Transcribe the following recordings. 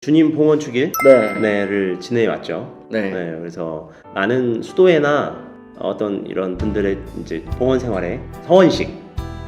주님 봉헌 축일 네. 네를 지내왔죠. 네. 네, 그래서 많은 수도회나 어떤 이런 분들의 이제 봉헌 생활에 서원식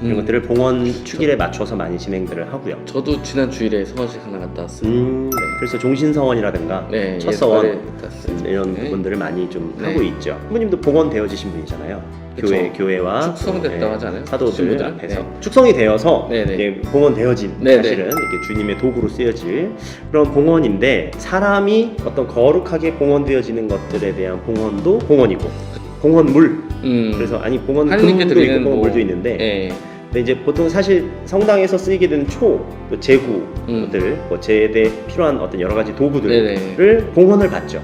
이런 것들을 봉헌 축일에 맞춰서 많이 진행들을 하고요. 저도 지난 주일에 서원식 하나 갔다 왔어요. 네. 그래서 종신서원이라든가 네. 첫 서원 갔다 왔어요. 이런 네. 부분들을 많이 좀 네. 하고 있죠. 부모님도 봉헌 되어지신 분이잖아요. 그쵸. 교회와 축성됐다고 하지 않아요? 사도들 신부들? 앞에서 네. 축성이 되어서 네네. 이게 봉헌 되어진 네네. 사실은 이렇게 주님의 도구로 쓰여질 그런 봉헌인데 사람이 어떤 거룩하게 봉헌되어지는 것들에 대한 봉헌도 봉헌이고 봉헌물 그래서 아니 봉헌 하느님께 금도 드리는 있고 봉헌물도 뭐, 있는데 네. 근데 이제 보통 사실 성당에서 쓰이게 되는 초, 또 제구들, 뭐 제대 필요한 어떤 여러 가지 도구들을 네네. 봉헌을 받죠.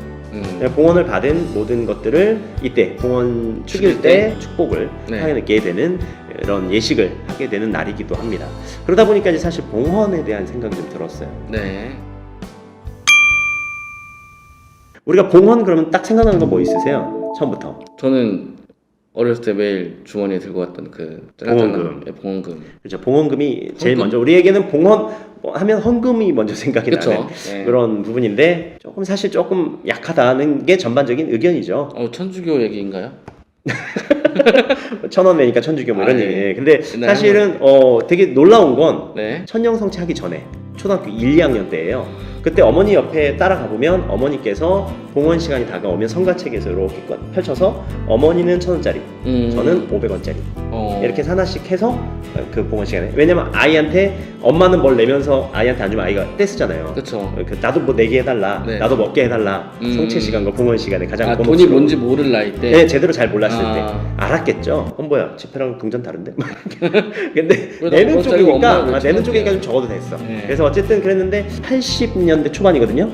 봉헌을 받은 모든 것들을 이때 봉헌 축일 때 축복을 네. 하게 되는 이런 예식을 하게 되는 날이기도 합니다. 그러다 보니까 이제 사실 봉헌에 대한 생각이 좀 들었어요. 네. 우리가 봉헌 그러면 딱 생각나는 거 뭐 있으세요? 처음부터. 저는 어렸을 때 매일 주머니에 들고 왔던 그 봉헌금. 네, 봉헌금. 그렇죠. 봉헌금이 제일 헌금? 먼저 우리에게는 봉헌 하면 헌금이 먼저 생각이 그쵸. 나는 네. 그런 부분인데 조금 사실 조금 약하다는 게 전반적인 의견이죠. 천주교 얘기인가요? 1,000원 내니까 천주교 뭐 이런 아, 얘기. 네. 근데 옛날에 사실은 되게 놀라운 건 네. 천년성취하기 전에 초등학교 1, 2학년 때예요. 그때 어머니 옆에 따라가 보면 어머니께서 봉헌 시간이 다가오면 성가책에서 이렇게 펼쳐서 어머니는 1,000원짜리, 저는 500원짜리 이렇게 하나씩 해서 그 봉헌 시간에 왜냐면 아이한테 엄마는 뭘 내면서 아이한테 안 주면 아이가 떼쓰잖아요. 그렇죠. 나도 뭐 내게 해달라, 네. 나도 먹게 해달라. 성체 시간과 봉헌 시간에 가장 돈이 뭔지 모를 나이 때. 네, 제대로 잘 몰랐을 때 알았겠죠. 뭐야 지폐랑 동전 다른데? 근데 내는 쪽이니까 내는 쪽이니까 좀 적어도 됐어. 네. 그래서 어쨌든 그랬는데 80년대 초반이거든요.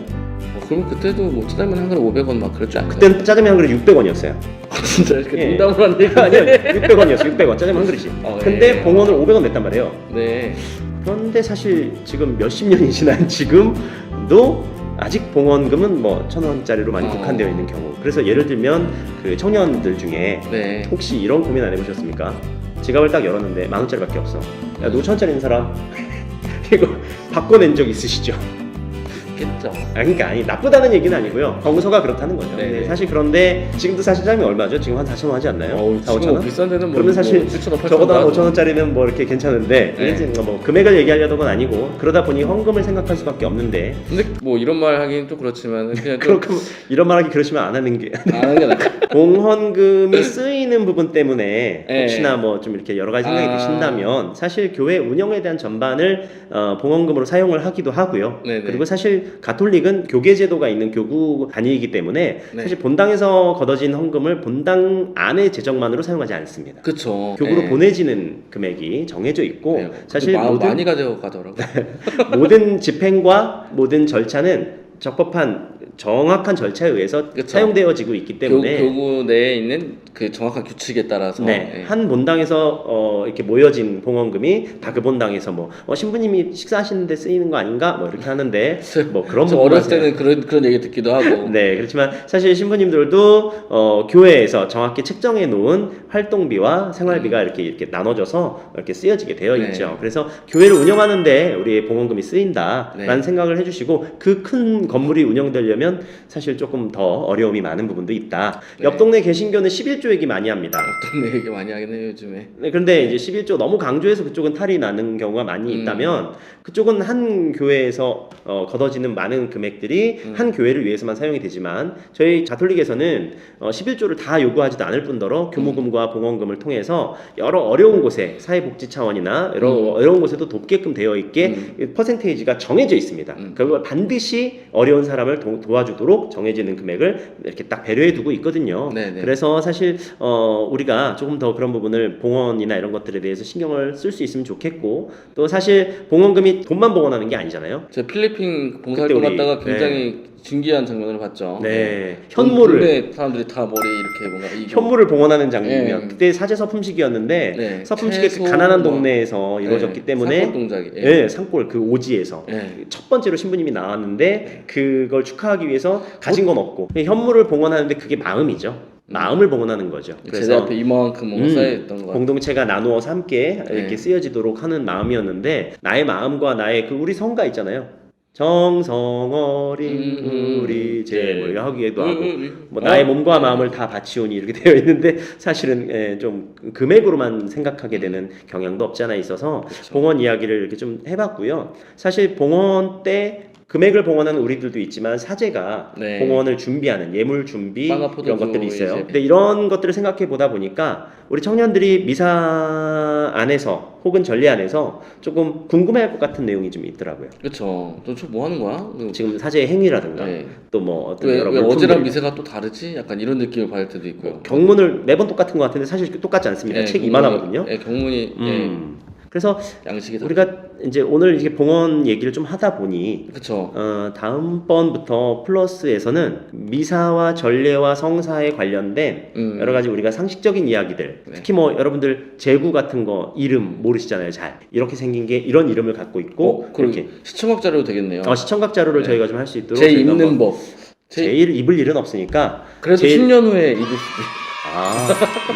그럼 그때도 뭐 짜장면 한 그릇 500원 막 그랬지 않나요? 그때는 짜장면 한 그릇 600원이었어요. 진짜 이렇게 예. 농담을 한 얘기 아니요, 600원이었어요. 600원 짜장면 한 그릇이. 근데 예. 봉헌을 500원 냈단 말이에요. 네. 그런데 사실 지금 몇십 년이 지난 지금도 아직 봉헌금은 뭐 1,000원짜리로 많이 국한되어 있는 경우. 그래서 예를 들면 그 청년들 중에 네. 혹시 이런 고민 안 해보셨습니까? 지갑을 딱 열었는데 10,000원짜리밖에 없어. 야, 너 1,000원짜리 있는 사람 이거 바꿔낸 적 있으시죠? 겠죠. 그러니까 아니 나쁘다는 얘기는 아니고요. 정서가 그렇다는 거죠. 네네. 네, 사실 그런데 지금도 사실 짜장면 얼마죠? 지금 한 4,000원 하지 않나요? 4, 5,000원? 비싼 데는 뭐 그러면 사실 7,000원, 8,000원 적어도 한 5,000원짜리는 뭐 이렇게 괜찮은데 네. 이게 뭐 금액을 얘기하려던 건 아니고 그러다 보니 헌금을 생각할 수밖에 없는데 근데 뭐 이런 말 하긴 좀 그렇지만 그냥 좀 그렇게 이런 말하기 그러시면 안 하는 게 안 하는 게 낫다. 봉헌금이 쓰이는 부분 때문에 네. 혹시나 뭐 좀 이렇게 여러 가지 생각이 드신다면 사실 교회 운영에 대한 전반을 봉헌금으로 사용을 하기도 하고요. 네네. 그리고 사실 가톨릭은 교계 제도가 있는 교구 단위이기 때문에 네. 사실 본당에서 걷어진 헌금을 본당 안의 재정만으로 사용하지 않습니다. 그쵸. 교구로 네. 보내지는 금액이 정해져 있고 네. 사실 많이 가져가더라고. 모든 집행과 모든 절차는 적법한 정확한 절차에 의해서 그쵸. 사용되어지고 있기 때문에 교구 내에 있는 그 정확한 규칙에 따라서 네, 한 본당에서 이렇게 모여진 봉헌금이 다 그 본당에서 뭐 신부님이 식사하시는데 쓰이는 거 아닌가 뭐 이렇게 하는데 뭐 그런 저 부분 어렸을 때는 그런 얘기 듣기도 하고 네, 그렇지만 사실 신부님들도 교회에서 정확히 책정해 놓은 활동비와 생활비가 이렇게 나눠져서 이렇게 쓰여지게 되어 네. 있죠. 그래서 교회를 운영하는데 우리의 봉헌금이 쓰인다라는 네. 생각을 해주시고 그 큰 건물이 운영되려면 사실 조금 더 어려움이 많은 부분도 있다. 네. 옆 동네 개신교는 11조 얘기 많이 합니다. 동네 얘기 많이 하긴 해요 요즘에. 네, 그런데 이제 11조 너무 강조해서 그쪽은 탈이 나는 경우가 많이 있다면 그쪽은 한 교회에서 걷어지는 많은 금액들이 한 교회를 위해서만 사용이 되지만 저희 가톨릭에서는 11조를 다 요구하지도 않을 뿐더러 교무금과 봉헌금을 통해서 여러 어려운 곳에 사회복지 차원이나 여러 어려운 곳에도 돕게끔 되어 있게 퍼센테이지가 정해져 있습니다. 그걸 반드시 어려운 사람을 도와주도록 정해지는 금액을 이렇게 딱 배려해 두고 있거든요. 네네. 그래서 사실 우리가 조금 더 그런 부분을 봉헌이나 이런 것들에 대해서 신경을 쓸 수 있으면 좋겠고 또 사실 봉헌금이 돈만 봉헌하는 게 아니잖아요. 제가 필리핀 봉사활동 그때 우리, 갔다가 굉장히 신기한 장면을 봤죠. 네, 현물을 국내 사람들이 다 머리 이렇게 뭔가 현물을 봉헌하는 장면. 네. 그때 사제 서품식이었는데 네. 서품식이 채소, 가난한 뭐, 동네에서 이루어졌기 때문에 산골 동작이. 네, 산골 그 오지에서 네. 첫 번째로 신부님이 나왔는데 그걸 축하하기 위해서 가진 건 없고 현물을 봉헌하는데 그게 마음이죠. 마음을 봉헌하는 거죠. 제자 앞에 이만큼 뭔가 쌓여있던 거 같아요. 공동체가 나누어서 함께 이렇게 네. 쓰여지도록 하는 마음이었는데 나의 마음과 나의 그 우리 성가 있잖아요. 정성 어린 우리 제물 하기에도 하고 뭐 나의 몸과 마음을 다 바치오니 이렇게 되어 있는데 사실은 좀 금액으로만 생각하게 되는 경향도 없지 않아 있어서 그쵸. 봉헌 이야기를 이렇게 좀 해봤고요. 사실 봉헌 때 금액을 봉헌하는 우리들도 있지만 사제가 네. 봉헌을 준비하는 예물 준비 빵과 이런 포도주 것들이 있어요. 이제. 근데 이런 것들을 생각해 보다 보니까 우리 청년들이 미사 안에서 혹은 전례 안에서 조금 궁금해할 것 같은 내용이 좀 있더라고요. 그쵸. 너저뭐 하는 거야? 지금 사제의 행위라든가 네. 또 뭐 어떤 왜 여러 어제랑 물품들, 미세가 또 다르지? 약간 이런 느낌을 받을 때도 있고요. 경문을 매번 똑같은 것 같은데 사실 똑같지 않습니다. 예, 책이 경문이- 이만하거든요. 예, 경문이 그래서 양식이 다. 우리가 이제 오늘 이게 봉헌 얘기를 좀 하다 보니 그쵸. 다음번부터 플러스에서는 미사와 전례와 성사에 관련된 여러 가지 우리가 상식적인 이야기들, 네. 특히 뭐 여러분들 제구 같은 거 이름 모르시잖아요. 잘 이렇게 생긴 게 이런 이름을 갖고 있고 그리고 이렇게 시청각 자료도 되겠네요. 시청각 자료를 네. 저희가 좀 할 수 있도록 제 저희가 입는 뭐 법. 제일 입을 일은 없으니까 그래도 제일- 10년 후에 입을 수도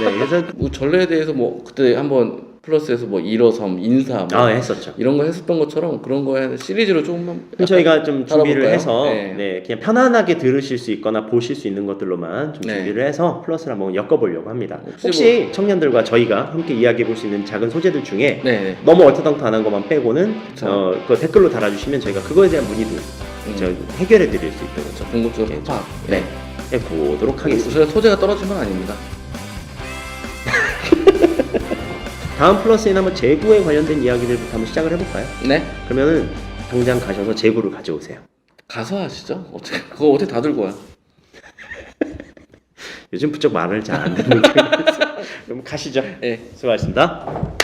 네, 그래서 뭐 전례에 대해서 뭐 그때 한번 플러스에서 뭐 일어섬, 인사 뭐 했었죠. 이런 거 했었던 것처럼 그런 거에 시리즈로 조금만 그럼 저희가 좀 준비를 다뤄볼까요? 해서 네. 그냥 편안하게 들으실 수 있거나 보실 수 있는 것들로만 좀 네. 준비를 해서 플러스를 한번 엮어보려고 합니다. 혹시 혹시 청년들과 저희가 함께 이야기해 볼 수 있는 작은 소재들 중에 네. 너무 얼토당토안한 것만 빼고는 그쵸. 그 댓글로 달아주시면 저희가 그거에 대한 문의도 저 해결해 드릴 수 있도록 저 궁극적으로 네, 팍. 네, 해보도록 하겠습니다. 저희가 소재가 떨어진 건 아닙니다. 다음 플러스에는 한번 재구에 관련된 이야기들부터 한번 시작을 해볼까요? 네. 그러면은 당장 가셔서 재구를 가져오세요. 가서 하시죠. 어떻게 그거 어떻게 다 들고 와요? 요즘 부쩍 말을 잘 안 듣는 그럼 가시죠. 네. 수고하셨습니다.